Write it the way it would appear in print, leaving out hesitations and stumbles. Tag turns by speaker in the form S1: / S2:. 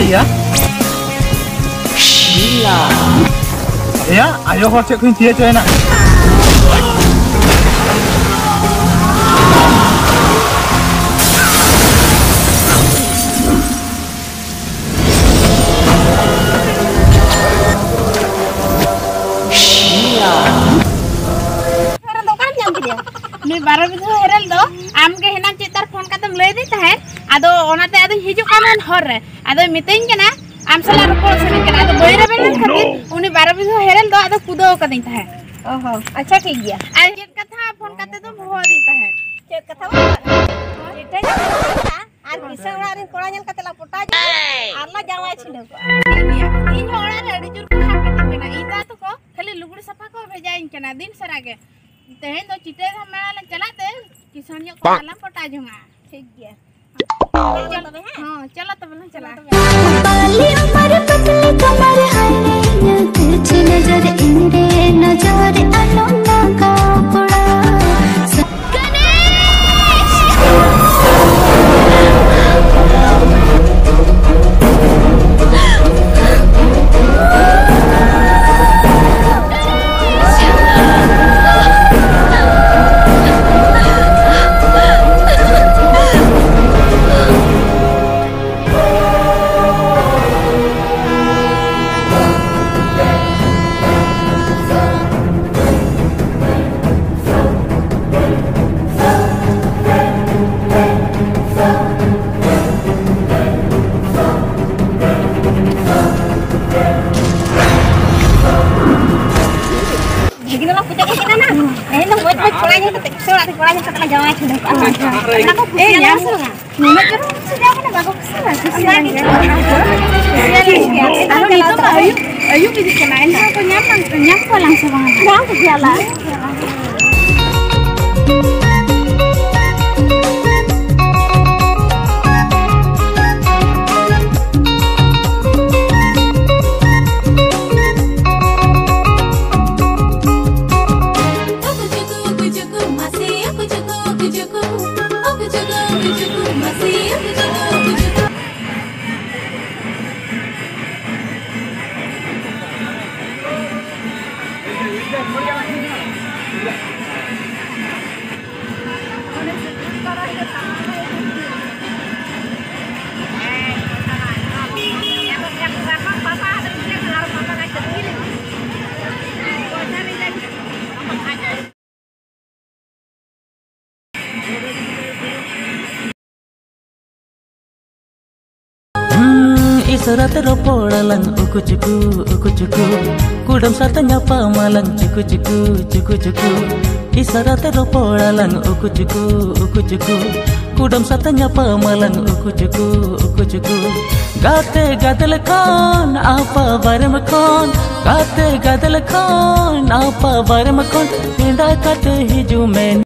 S1: ya? Gila. Ya, ayo kau cek kunci aja enak.
S2: नी 12 बजे हेरल दो आम के हेना चितार फोन कातम ले दी तहे आदो ओनाते आदो हिजु कानन हर रे आदो मितेन केना आम सला रोपड़ सने केना आदो बई रे बेन खातिर उनी 12 बजे हेरल दो आदो कुदो कदिन तहे ओहो अच्छा ठीक गया आ चेत कथा फोन काते तो भो दी तहे चेत कथा एटे आर किसे ओड़ा रे कोड़ा नेल काते ला पोटा जा आरला जावाय छिले को इन ओड़ा रे अडी जुर को हाके बेना इदा तो को खाली लुगड़ी सफा को भेजाइन केना दिन सरागे तेहे तो चिटे हमारा चलाते किसान को आलम पटा जुंगा ठीक गया चलो बे हां चलो तो बोला चला बाली उमर पतली कमर है तुझे नजर इंदे नजर अलोना का पड़ा ayo bisa kenain aku nyampe langsung banget ke jalan.
S3: Isyarat ropodalang uku cuku kudam satanya pamalang cuku cuku Isyarat ropodalang uku cuku kudam satanya pamalang uku cuku gate gadal khan apa baram khan gate gadal khan apa baram khan pinda kate hiju men